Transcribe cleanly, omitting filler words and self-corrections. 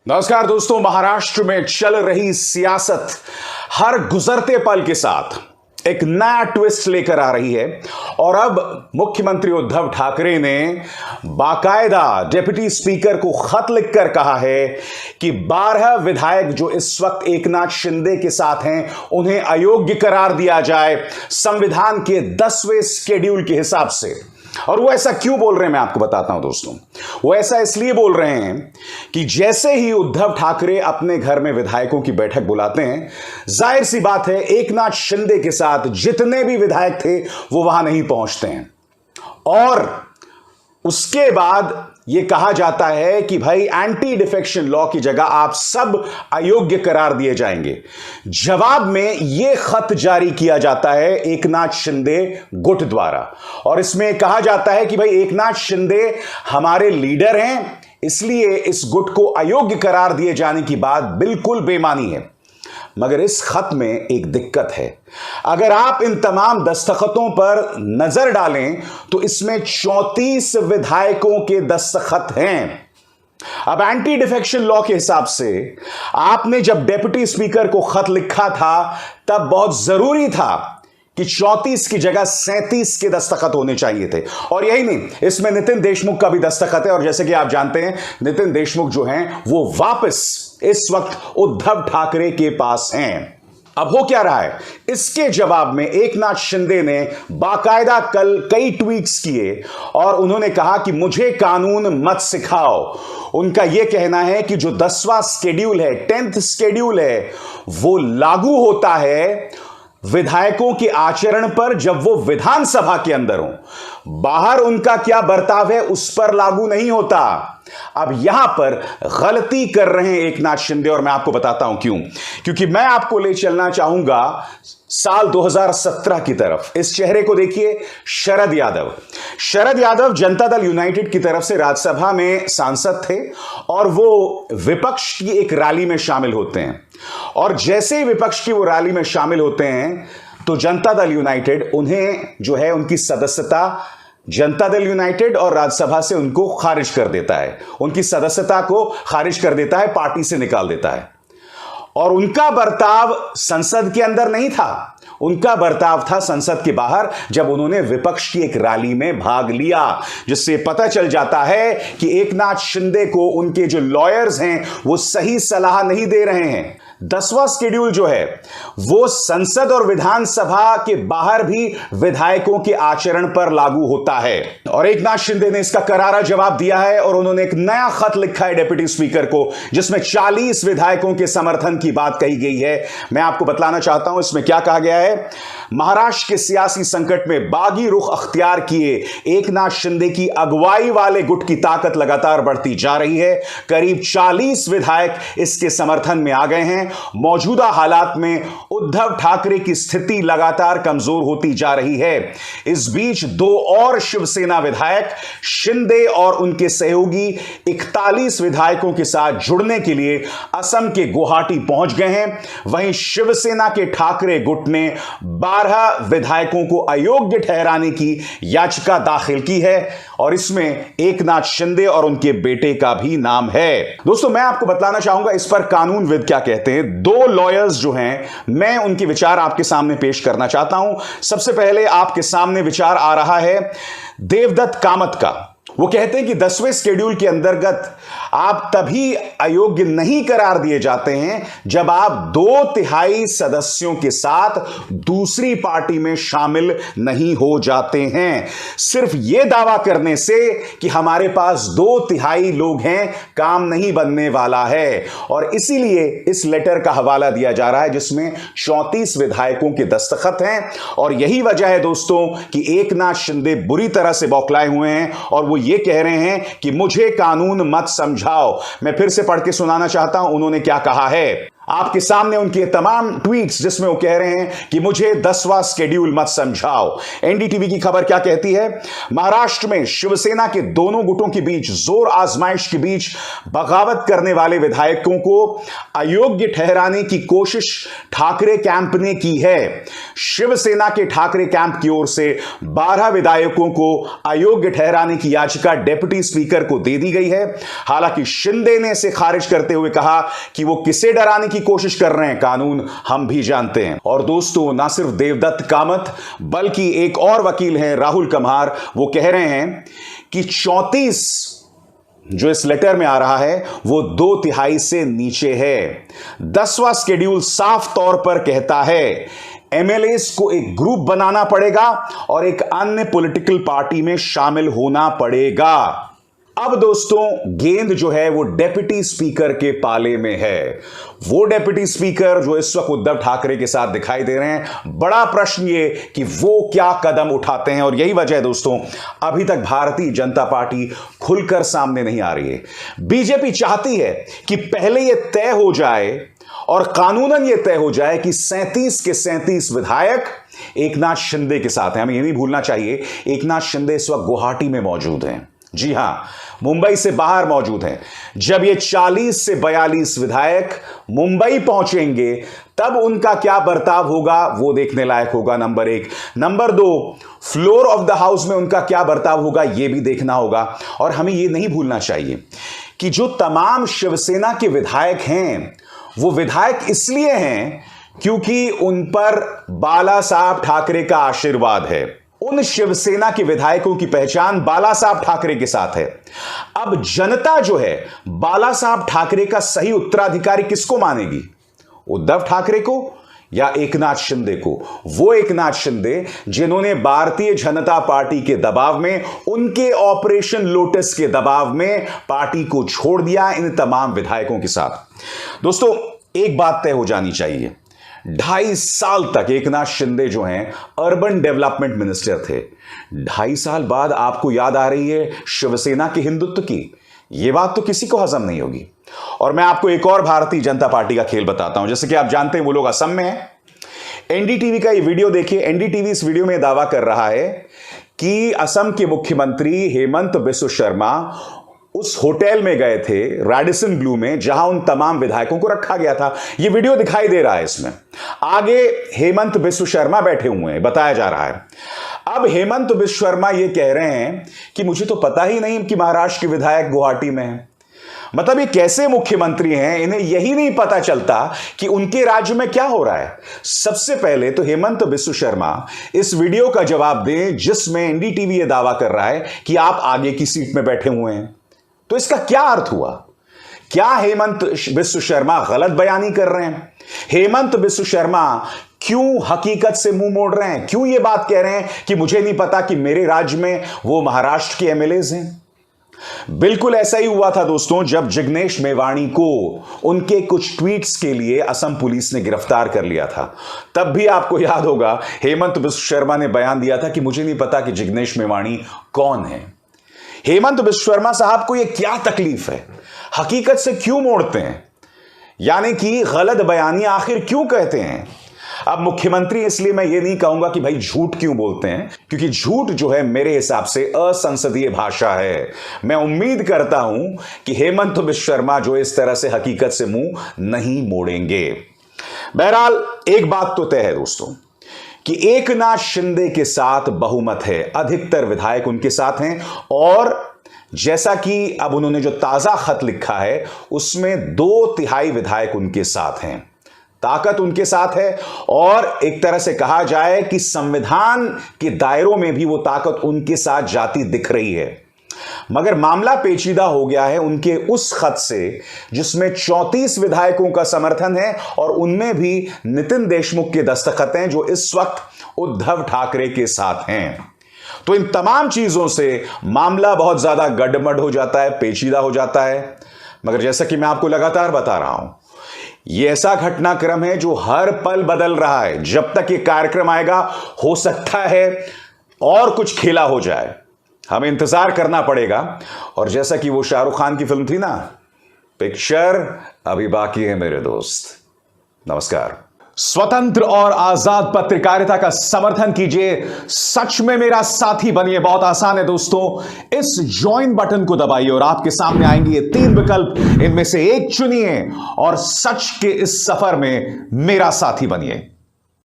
नमस्कार दोस्तों, महाराष्ट्र में चल रही सियासत हर गुजरते पल के साथ एक नया ट्विस्ट लेकर आ रही है। और अब मुख्यमंत्री उद्धव ठाकरे ने बाकायदा डिप्टी स्पीकर को खत लिखकर कहा है कि 12 विधायक जो इस वक्त एकनाथ शिंदे के साथ हैं उन्हें अयोग्य करार दिया जाए संविधान के 10वें शेड्यूल के हिसाब से। और वो ऐसा क्यों बोल रहे हैं मैं आपको बताता हूं दोस्तों। वो ऐसा इसलिए बोल रहे हैं कि जैसे ही उद्धव ठाकरे अपने घर में विधायकों की बैठक बुलाते हैं, जाहिर सी बात है एकनाथ शिंदे के साथ जितने भी विधायक थे वो वहां नहीं पहुंचते हैं। और उसके बाद यह कहा जाता है कि भाई एंटी डिफेक्शन लॉ की जगह आप सब अयोग्य करार दिए जाएंगे। जवाब में यह खत जारी किया जाता है एकनाथ शिंदे गुट द्वारा, और इसमें कहा जाता है कि भाई एकनाथ शिंदे हमारे लीडर हैं, इसलिए इस गुट को अयोग्य करार दिए जाने की बात बिल्कुल बेमानी है। मगर इस खत में एक दिक्कत है। अगर आप इन तमाम दस्तखतों पर नजर डालें तो इसमें 34 विधायकों के दस्तखत हैं। अब एंटी डिफेक्शन लॉ के हिसाब से आपने जब डिप्टी स्पीकर को खत लिखा था तब बहुत जरूरी था कि 34 की जगह 37 के दस्तखत होने चाहिए थे। और यही नहीं, इसमें नितिन देशमुख का भी दस्तखत है। और जैसे कि आप जानते हैं नितिन देशमुख जो हैं वो वापस इस वक्त उद्धव ठाकरे के पास हैं। अब हो क्या रहा है, इसके जवाब में एकनाथ शिंदे ने बाकायदा कल कई ट्वीट्स किए और उन्होंने कहा कि मुझे कानून मत सिखाओ। उनका यह कहना है कि जो 10वां शेड्यूल है, 10th शेड्यूल है, वो लागू होता है विधायकों के आचरण पर जब वो विधानसभा के अंदर हो। बाहर उनका क्या बर्ताव है उस पर लागू नहीं होता। अब यहां पर गलती कर रहे हैं एकनाथ शिंदे, और मैं आपको बताता हूं क्यों। क्योंकि मैं आपको ले चलना चाहूंगा साल 2017 की तरफ। इस चेहरे को देखिए, शरद यादव। शरद यादव जनता दल यूनाइटेड की तरफ से राज्यसभा में सांसद थे और वो विपक्ष की एक रैली में शामिल होते हैं। और जैसे ही विपक्ष की वो रैली में शामिल होते हैं तो जनता दल यूनाइटेड उन्हें जो है उनकी सदस्यता जनता दल यूनाइटेड और राज्यसभा से उनको खारिज कर देता है, उनकी सदस्यता को खारिज कर देता है, पार्टी से निकाल देता है। और उनका बर्ताव संसद के अंदर नहीं था, उनका बर्ताव था संसद के बाहर, जब उन्होंने विपक्ष की एक रैली में भाग लिया, जिससे पता चल जाता है कि एकनाथ शिंदे को उनके जो लॉयर्स हैं वो सही सलाह नहीं दे रहे हैं। 10वां शेड्यूल जो है वो संसद और विधानसभा के बाहर भी विधायकों के आचरण पर लागू होता है। और एकनाथ शिंदे ने इसका करारा जवाब दिया है और उन्होंने एक नया खत लिखा है डिप्टी स्पीकर को, जिसमें 40 विधायकों के समर्थन की बात कही गई है। मैं आपको बतलाना चाहता हूं इसमें क्या कहा गया है। महाराष्ट्र के सियासी संकट में बागी रुख अख्तियार किए एकनाथ शिंदे की अगुवाई वाले गुट की ताकत लगातार बढ़ती जा रही है। करीब 40 विधायक इसके समर्थन में आ गए हैं। मौजूदा हालात में उद्धव ठाकरे की स्थिति लगातार कमजोर होती जा रही है। इस बीच 2 और शिवसेना विधायक शिंदे और उनके सहयोगी 41 विधायकों के साथ जुड़ने के लिए असम के गुवाहाटी पहुंच गए हैं। वहीं शिवसेना के ठाकरे गुट ने 12 विधायकों को अयोग्य ठहराने की याचिका दाखिल की है और इसमें एकनाथ शिंदे और उनके बेटे का भी नाम है। दोस्तों, मैं आपको बतलाना चाहूंगा इस पर कानूनविद क्या कहते हैं। 2 लॉयर्स जो हैं, मैं उनके विचार आपके सामने पेश करना चाहता हूं। सबसे पहले आपके सामने विचार आ रहा है देवदत्त कामत का। वो कहते हैं कि 10वें शेड्यूल के अंतर्गत आप तभी अयोग्य नहीं करार दिए जाते हैं जब आप 2/3 सदस्यों के साथ दूसरी पार्टी में शामिल नहीं हो जाते हैं। सिर्फ यह दावा करने से कि हमारे पास 2/3 लोग हैं काम नहीं बनने वाला है। और इसीलिए इस लेटर का हवाला दिया जा रहा है जिसमें 34 विधायकों के दस्तखत हैं। और यही वजह है दोस्तों कि एकनाथ शिंदे बुरी तरह से बौखलाए हुए हैं और वो ये कह रहे हैं कि मुझे कानून मत समझाओ। मैं फिर से पढ़ के सुनाना चाहता हूं उन्होंने क्या कहा है। आपके सामने उनके तमाम ट्वीट्स जिसमें वो कह रहे हैं कि मुझे 10वां शेड्यूल मत समझाओ। एनडीटीवी की खबर क्या कहती है? महाराष्ट्र में शिवसेना के दोनों गुटों के बीच जोर आजमाइश के बीच बगावत करने वाले विधायकों को अयोग्य ठहराने की कोशिश ठाकरे कैंप ने की है। शिवसेना के ठाकरे कैंप की ओर से 12 विधायकों को अयोग्य ठहराने की याचिका डिप्टी स्पीकर को दे दी गई है। हालांकि शिंदे ने इसे खारिज करते हुए कहा कि वो किसे डराने की कोशिश कर रहे हैं, कानून हम भी जानते हैं। और दोस्तों, ना सिर्फ देवदत्त कामत बल्कि एक और वकील हैं राहुल कम्हार, वो कह रहे हैं कि 34 जो इस लेटर में आ रहा है वो 2/3 से नीचे है। 10वां शेड्यूल साफ तौर पर कहता है एमएलएस को एक ग्रुप बनाना पड़ेगा और एक अन्य पॉलिटिकल पार्टी में शामिल होना पड़ेगा। अब दोस्तों, गेंद जो है वो डेप्यूटी स्पीकर के पाले में है। वो डेप्यूटी स्पीकर जो इस वक्त उद्धव ठाकरे के साथ दिखाई दे रहे हैं। बड़ा प्रश्न ये कि वो क्या कदम उठाते हैं, और यही वजह है दोस्तों अभी तक भारतीय जनता पार्टी खुलकर सामने नहीं आ रही है। बीजेपी चाहती है कि पहले यह तय हो जाए और कानूनन यह तय हो जाए कि 37 के 37 विधायक एकनाथ शिंदे के साथ हैं। हमें यह नहीं भूलना चाहिए एकनाथ शिंदे इस वक्त गुवाहाटी में मौजूद हैं। जी हां, मुंबई से बाहर मौजूद हैं। जब ये 40 से 42 विधायक मुंबई पहुंचेंगे तब उनका क्या बर्ताव होगा वो देखने लायक होगा, number 1। Number 2, floor of the house में उनका क्या बर्ताव होगा ये भी देखना होगा। और हमें यह नहीं भूलना चाहिए कि जो तमाम शिवसेना के विधायक हैं वो विधायक इसलिए हैं क्योंकि उन पर बाला साहब ठाकरे का आशीर्वाद है। उन शिवसेना के विधायकों की पहचान बाला साहब ठाकरे के साथ है। अब जनता जो है बाला साहब ठाकरे का सही उत्तराधिकारी किसको मानेगी? उद्धव ठाकरे को या एकनाथ शिंदे को? वो एकनाथ शिंदे जिन्होंने भारतीय जनता पार्टी के दबाव में, उनके ऑपरेशन लोटस के दबाव में पार्टी को छोड़ दिया इन तमाम विधायकों के साथ। दोस्तों, एक बात तय हो जानी चाहिए, 2.5 साल तक एकनाथ शिंदे जो हैं अर्बन डेवलपमेंट मिनिस्टर थे। 2.5 साल बाद आपको याद आ रही है शिवसेना के हिंदुत्व की? यह बात तो किसी को हजम नहीं होगी। और मैं आपको एक और भारतीय जनता पार्टी का खेल बताता हूं। जैसे कि आप जानते हैं वो लोग असम में हैं। एनडीटीवी का ये वीडियो देखिए। एनडीटीवी इस वीडियो में दावा कर रहा है कि असम के मुख्यमंत्री हेमंत बिस्व शर्मा उस होटल में गए थे रैडिसन ब्लू में जहां उन तमाम विधायकों को रखा गया था। यह वीडियो दिखाई दे रहा है। इसमें आगे हेमंत बिस्व शर्मा बैठे हुए हैं, बताया जा रहा है। अब हेमंत बिस्व शर्मा यह कह रहे हैं कि मुझे तो पता ही नहीं कि महाराष्ट्र के विधायक गुवाहाटी में हैं। मतलब ये कैसे मुख्यमंत्री हैं, इन्हें यही नहीं पता चलता कि उनके राज्य में क्या हो रहा है। सबसे पहले तो हेमंत बिस्व शर्मा इस वीडियो का जवाब दें जिसमें एनडीटीवी यह दावा कर रहा है कि आप आगे की सीट में बैठे हुए हैं। तो इसका क्या अर्थ हुआ? क्या हेमंत बिस्व शर्मा गलत बयानी कर रहे हैं? हेमंत बिस्व शर्मा क्यों हकीकत से मुंह मोड़ रहे हैं? क्यों ये बात कह रहे हैं कि मुझे नहीं पता कि मेरे राज्य में वो महाराष्ट्र के एमएलएज हैं? बिल्कुल ऐसा ही हुआ था दोस्तों जब जिग्नेश मेवाणी को उनके कुछ ट्वीट्स के लिए असम पुलिस ने गिरफ्तार कर लिया था। तब भी आपको याद होगा हेमंत बिस्व शर्मा ने बयान दिया था कि मुझे नहीं पता कि जिग्नेश मेवाणी कौन है। हेमंत बिस्व शर्मा साहब को यह क्या तकलीफ है? हकीकत से क्यों मोड़ते हैं? यानी कि गलत बयानी आखिर क्यों कहते हैं? अब मुख्यमंत्री, इसलिए मैं ये नहीं कहूंगा कि भाई झूठ क्यों बोलते हैं, क्योंकि झूठ जो है मेरे हिसाब से असंसदीय भाषा है। मैं उम्मीद करता हूं कि हेमंत बिस्व शर्मा जो इस तरह से हकीकत से मुंह नहीं मोड़ेंगे। बहरहाल एक बात तो तय है दोस्तों कि एकनाथ शिंदे के साथ बहुमत है, अधिकतर विधायक उनके साथ हैं। और जैसा कि अब उन्होंने जो ताजा खत लिखा है उसमें 2/3 विधायक उनके साथ हैं, ताकत उनके साथ है। और एक तरह से कहा जाए कि संविधान के दायरों में भी वो ताकत उनके साथ जाती दिख रही है। मगर मामला पेचीदा हो गया है उनके उस खत से जिसमें 34 विधायकों का समर्थन है और उनमें भी नितिन देशमुख के दस्तखत हैं जो इस वक्त उद्धव ठाकरे के साथ हैं। तो इन तमाम चीजों से मामला बहुत ज्यादा गड़बड़ हो जाता है, पेचीदा हो जाता है। मगर जैसा कि मैं आपको लगातार बता रहा हूं, यह ऐसा घटनाक्रम है जो हर पल बदल रहा है। जब तक यह कार्यक्रम आएगा हो सकता है और कुछ खेला हो जाए, हमें इंतजार करना पड़ेगा। और जैसा कि वो शाहरुख खान की फिल्म थी ना, पिक्चर अभी बाकी है मेरे दोस्त, पिक्चर अभी बाकी है। नमस्कार। स्वतंत्र और आजाद पत्रकारिता का समर्थन कीजिए, सच में मेरा साथी बनिए। बहुत आसान है दोस्तों, इस ज्वाइन बटन को दबाइए और आपके सामने आएंगे ये 3 विकल्प, इनमें से एक चुनिए और सच के इस सफर में मेरा साथी बनिए।